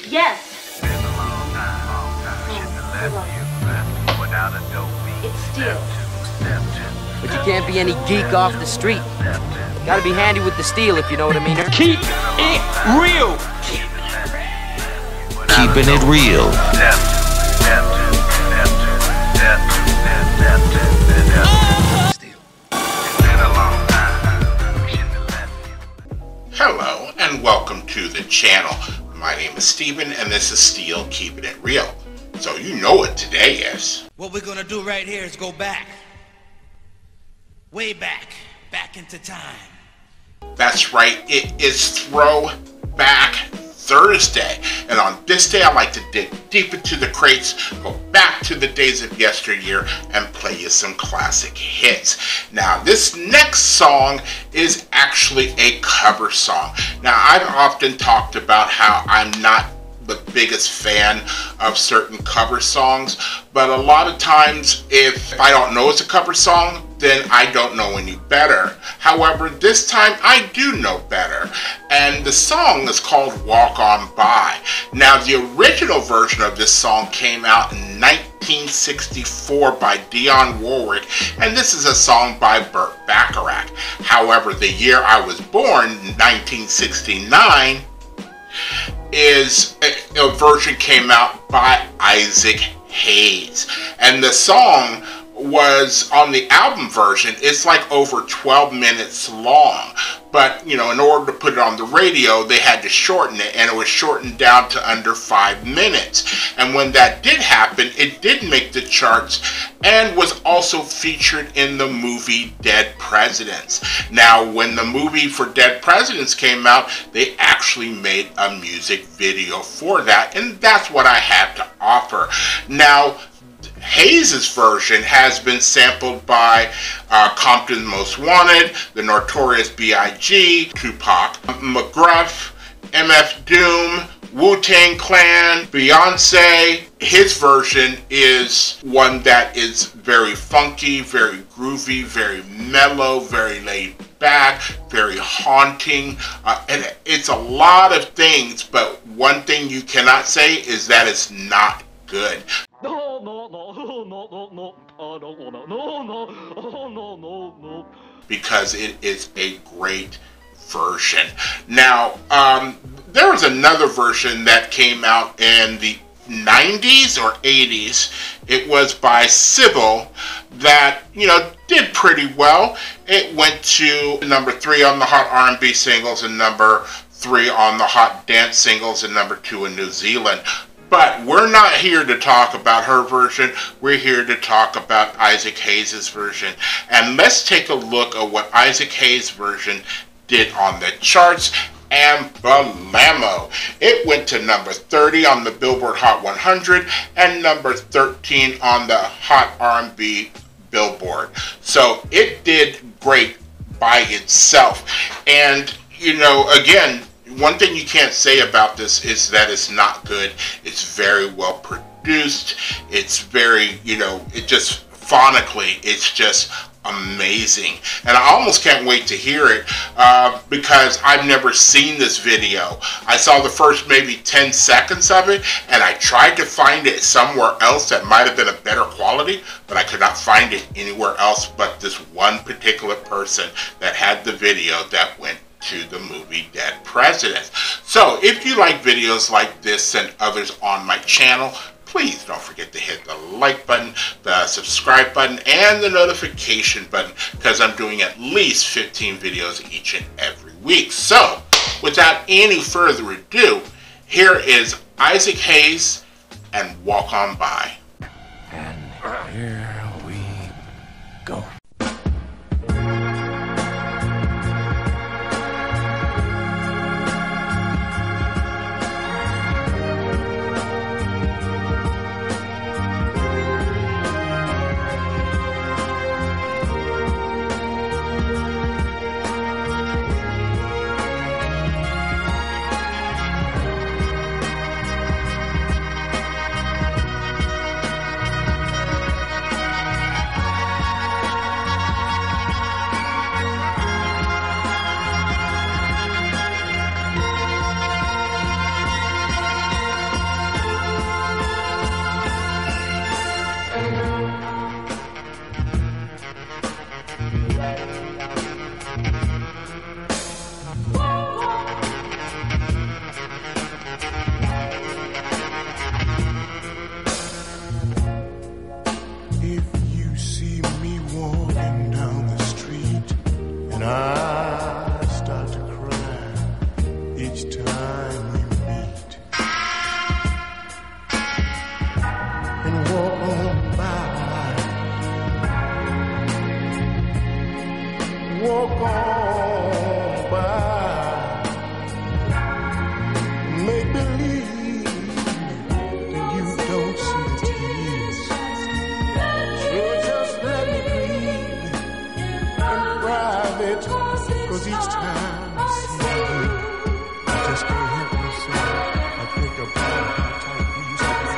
Yes. It's steel. But you can't be any geek off the street. Gotta be handy with the steel, if you know what I mean. Keep it real. Keeping it real. Hello and welcome to the channel. My name is Steven and this is Steel Keeping It Real. So you know what today is. What we're gonna do right here is go back. Way back. Back into time. That's right, it is Throwback Thursday. And on this day I like to dig deep into the crates, go back to the days of yesteryear and play you some classic hits. Now this next song is actually a cover song. Now I've often talked about how I'm not the biggest fan of certain cover songs, but a lot of times if I don't know it's a cover song, then I don't know any better. However, this time I do know better, and the song is called Walk On By. Now the original version of this song came out in 1964 by Dionne Warwick, and this is a song by Burt Bacharach. However, the year I was born, 1969, is a version came out by Isaac Hayes, and the song was on the album version. It's like over 12 minutes long, but you know, in order to put it on the radio they had to shorten it, and it was shortened down to under 5 minutes. And when that did happen, it did make the charts and was also featured in the movie Dead Presidents. Now when the movie for Dead Presidents came out, they actually made a music video for that, and that's what I have to offer. Now Hayes' version has been sampled by Compton's Most Wanted, the Notorious B.I.G., Tupac, McGruff, MF Doom, Wu-Tang Clan, Beyonce. His version is one that is very funky, very groovy, very mellow, very laid back, very haunting, and it's a lot of things, but one thing you cannot say is that it's not good. Because it is a great version. Now, there was another version that came out in the 90s or 80s. It was by Sybil that, you know, did pretty well. It went to number 3 on the Hot R&B singles and number 3 on the Hot Dance singles and number 2 in New Zealand. But we're not here to talk about her version. We're here to talk about Isaac Hayes' version. And let's take a look at what Isaac Hayes' version did on the charts. And blammo! It went to number 30 on the Billboard Hot 100 and number 13 on the Hot R&B Billboard. So it did great by itself. And, you know, again, one thing you can't say about this is that it's not good. It's very well produced. It's very, you know, it just phonically, it's just amazing. And I almost can't wait to hear it because I've never seen this video. I saw the first maybe 10 seconds of it, and I tried to find it somewhere else that might have been a better quality, but I could not find it anywhere else but this one particular person that had the video that went to the movie Dead Presidents. So if you like videos like this and others on my channel, please don't forget to hit the like button, the subscribe button, and the notification button, because I'm doing at least 15 videos each and every week. So without any further ado, here is Isaac Hayes and Walk On By. And here we go. each time we meet and walk on by. Walk on by, make believe that you don't see the tears. So just let me breathe in private, 'cause each time I see you, I just can't help myself. I think about how tight we used to be.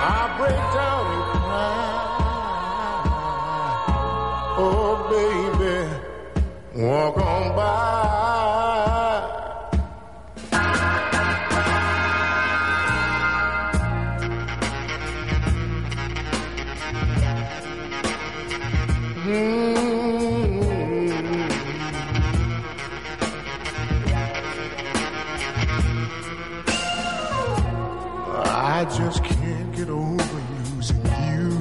I break down and cry. Oh baby, walk on by. I just can't get over losing you.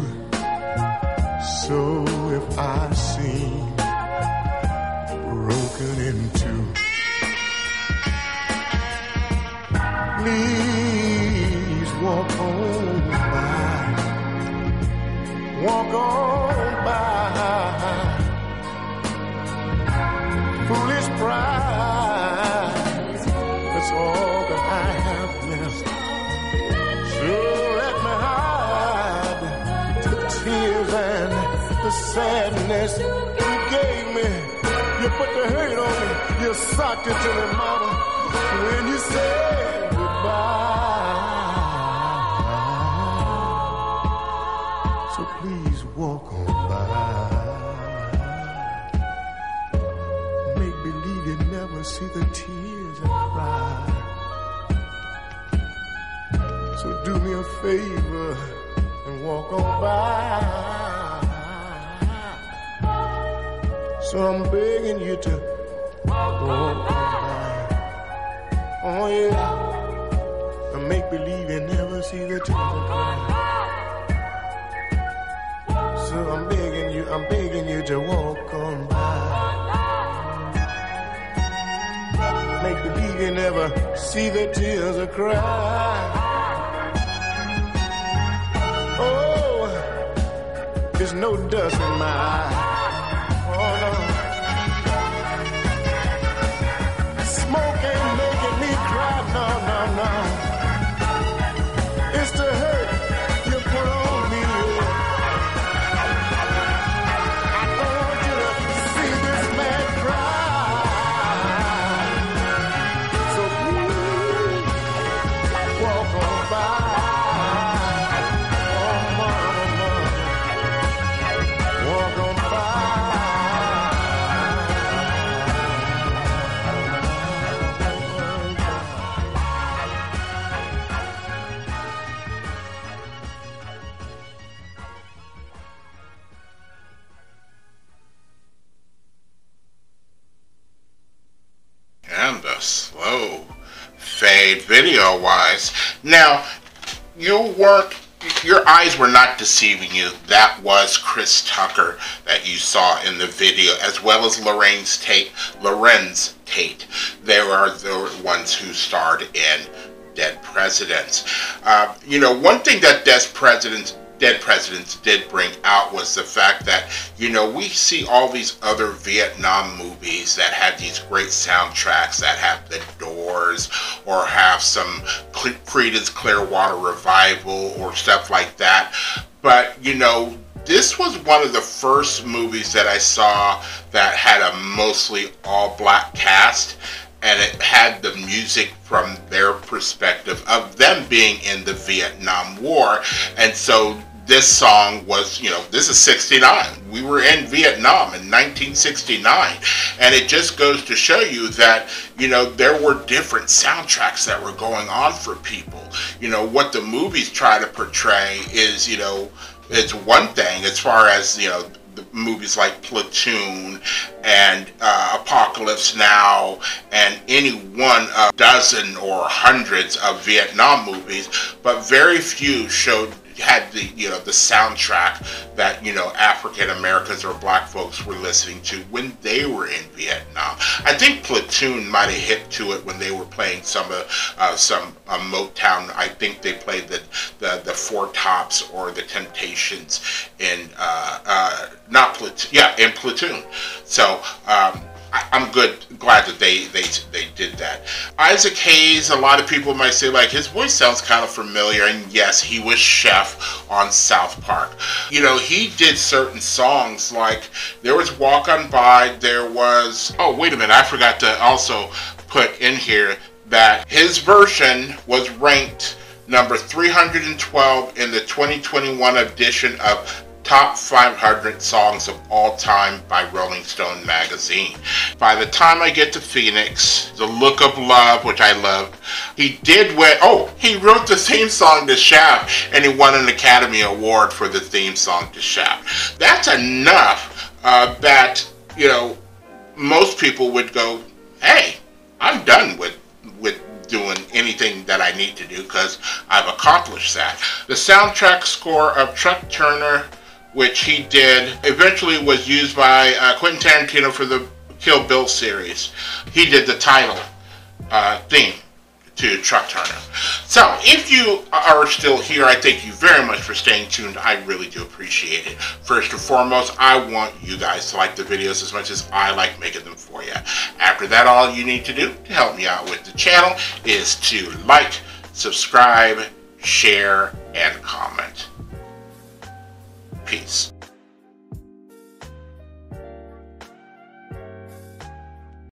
So if I seem broken into, please walk on by. Walk on by. Foolish pride, that's all that I have left. So let me hide the tears and the sadness you gave me. You put the hurt on me, you socked it to me, mama, when you said goodbye. So please walk on by. Make believe you never see the tears I cry. So do me a favor and walk on by. So I'm begging you to walk on by. Oh yeah, and make believe you never see the tears I cry. So I'm begging you to walk on by. Make believe you never see the tears I cry. Oh, there's no dust in my eye. Oh no, smoke ain't making me cry. No, no, no. It's the hurt you put on me. I don't want you to see this man cry. So please walk on by. Oh mama, walk on by. And the slow fade video-wise. Now, your eyes were not deceiving you. That was Chris Tucker that you saw in the video, as well as Lorenz Tate. They are the ones who starred in Dead Presidents. One thing that Dead Presidents did bring out was the fact that, we see all these other Vietnam movies that have these great soundtracks that have The Doors or have some Creedence Clearwater Revival or stuff like that. But, this was one of the first movies that I saw that had a mostly all-black cast, and it had the music from their perspective of them being in the Vietnam War. And so this song was, this is 69. We were in Vietnam in 1969. And it just goes to show you that, there were different soundtracks that were going on for people. What the movies try to portray is, it's one thing as far as, the movies like Platoon and Apocalypse Now and any one of dozen or hundreds of Vietnam movies, but very few showed had the, you know, the soundtrack that, you know, African Americans or black folks were listening to when they were in Vietnam. I think Platoon might have hit to it when they were playing some Motown. I think they played the Four Tops or the Temptations in not Platoon, yeah, in Platoon. So I'm glad that they did that. Isaac Hayes, a lot of people might say, like, his voice sounds kind of familiar, and yes, he was Chef on South Park. You know, he did certain songs, like there was Walk On By, there was, oh wait a minute, I forgot to also put in here that his version was ranked number 312 in the 2021 edition of Top 500 Songs of All Time by Rolling Stone magazine. By the Time I Get to Phoenix, The Look of Love, which I love, he did win, oh, he wrote the theme song to Shaft, and he won an Academy Award for the theme song to Shaft. That's enough that, you know, most people would go, hey, I'm done with doing anything that I need to do because I've accomplished that. The soundtrack score of Chuck Turner, which he did, eventually was used by Quentin Tarantino for the Kill Bill series. He did the title theme to Chuck Turner. So, if you are still here, I thank you very much for staying tuned. I really do appreciate it. First and foremost, I want you guys to like the videos as much as I like making them for you. After that, all you need to do to help me out with the channel is to like, subscribe, share, and comment. Peace.